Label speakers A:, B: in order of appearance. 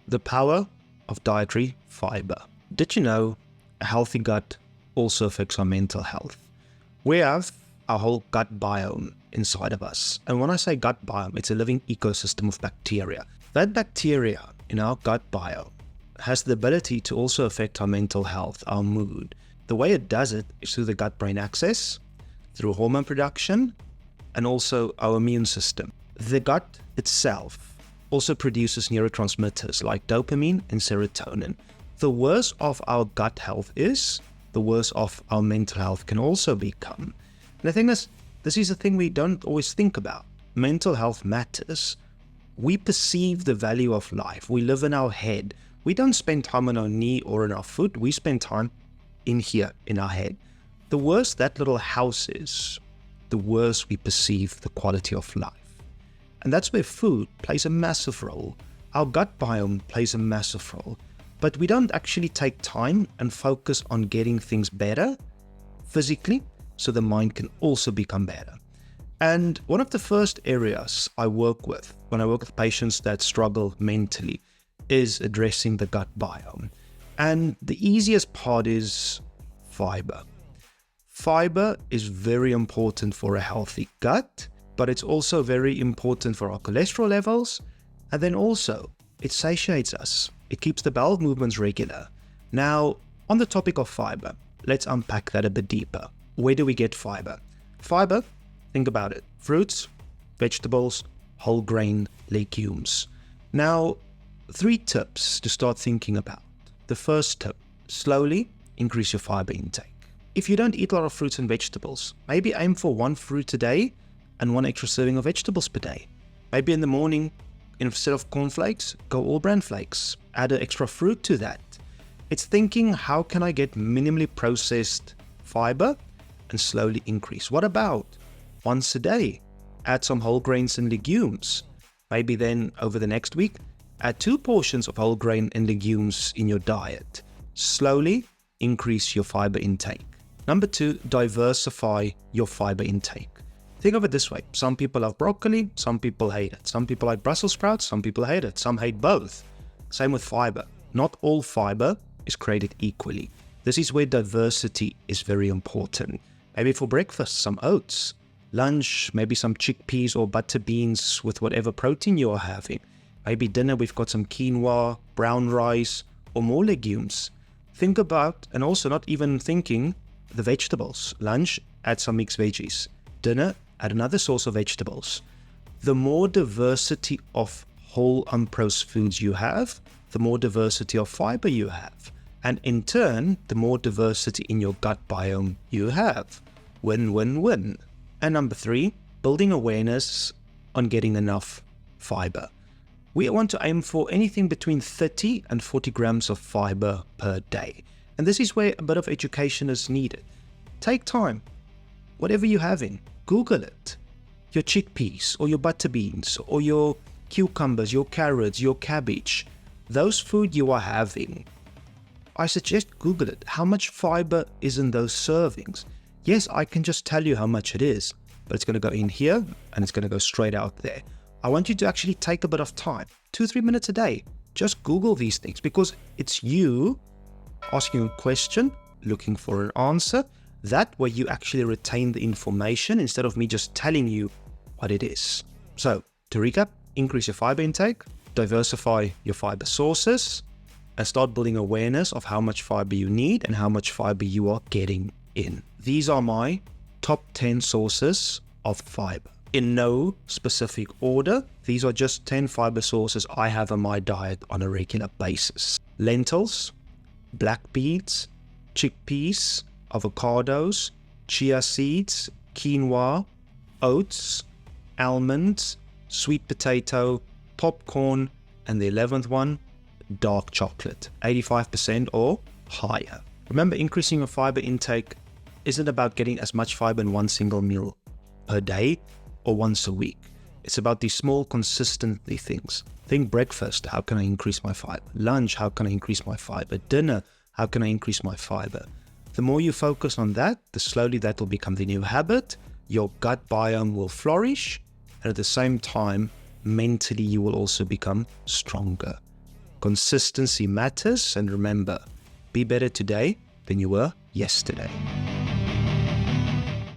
A: The power of dietary fiber. Did you know a healthy gut also affects our mental health? We have our whole gut biome inside of us. And when I say gut biome, it's a living ecosystem of bacteria. That bacteria in our gut biome has the ability to also affect our mental health, our mood. The way it does it is through the gut-brain axis, through hormone production, and also our immune system. The gut itself also produces neurotransmitters like dopamine and serotonin. The worse off our gut health is, the worse off our mental health can also become. And the thing is, this is a thing we don't always think about. Mental health matters. We perceive the value of life. We live in our head. We don't spend time on our knee or in our foot. We spend time in here, in our head. The worse that little house is, the worse we perceive the quality of life. And that's where food plays a massive role. Our gut biome plays a massive role. But we don't actually take time and focus on getting things better physically, so the mind can also become better. And one of the first areas I work with when I work with patients that struggle mentally is addressing the gut biome. And the easiest part is fiber. Fiber is very important for a healthy gut, but it's also very important for our cholesterol levels. And then also, it satiates us. It keeps the bowel movements regular. Now, on the topic of fiber, let's unpack that a bit deeper. Where do we get fiber? Fiber, think about it. Fruits, vegetables, whole grain, legumes. Now, 3 tips to start thinking about. The first tip, slowly increase your fiber intake. If you don't eat a lot of fruits and vegetables, maybe aim for 1 fruit a day and 1 extra serving of vegetables per day. Maybe in the morning, instead of cornflakes, go all bran flakes. Add an extra fruit to that. It's thinking, how can I get minimally processed fiber and slowly increase? What about once a day? Add some whole grains and legumes. Maybe then over the next week, add 2 portions of whole grain and legumes in your diet. Slowly increase your fiber intake. Number 2, diversify your fiber intake. Think of it this way. Some people love broccoli, some people hate it. Some people like Brussels sprouts, some people hate it. Some hate both. Same with fiber. Not all fiber is created equally. This is where diversity is very important. Maybe for breakfast, some oats. Lunch, maybe some chickpeas or butter beans with whatever protein you are having. Maybe dinner, we've got some quinoa, brown rice, or more legumes. Think about, and also not even thinking, the vegetables. Lunch, add some mixed veggies. Dinner, add another source of vegetables. The more diversity of whole unprocessed foods you have, the more diversity of fiber you have. And in turn, the more diversity in your gut biome you have. Win, win, win. And number 3, building awareness on getting enough fiber. We want to aim for anything between 30 and 40 grams of fiber per day. And this is where a bit of education is needed. Take time. Whatever you're having, Google it. Your chickpeas or your butter beans or your cucumbers, your carrots, your cabbage. Those food you are having, I suggest Google it. How much fiber is in those servings? Yes, I can just tell you how much it is, but it's going to go in here and it's going to go straight out there. I want you to actually take a bit of time, 2-3 minutes a day. Just Google these things because it's you asking a question, looking for an answer. That way you actually retain the information instead of me just telling you what it is. So to recap, increase your fiber intake, diversify your fiber sources, and start building awareness of how much fiber you need and how much fiber you are getting in. These are my top 10 sources of fiber. In no specific order, these are just 10 fiber sources I have in my diet on a regular basis. Lentils, black beans, chickpeas, avocados, chia seeds, quinoa, oats, almonds, sweet potato, popcorn, and the 11th one, dark chocolate, 85% or higher. Remember, increasing your fiber intake isn't about getting as much fiber in one single meal per day or once a week. It's about these small, consistently things. Think breakfast, how can I increase my fiber? Lunch, how can I increase my fiber? Dinner, how can I increase my fiber? The more you focus on that, the slowly that will become the new habit. Your gut biome will flourish, and at the same time, mentally you will also become stronger. Consistency matters, and remember, be better today than you were yesterday.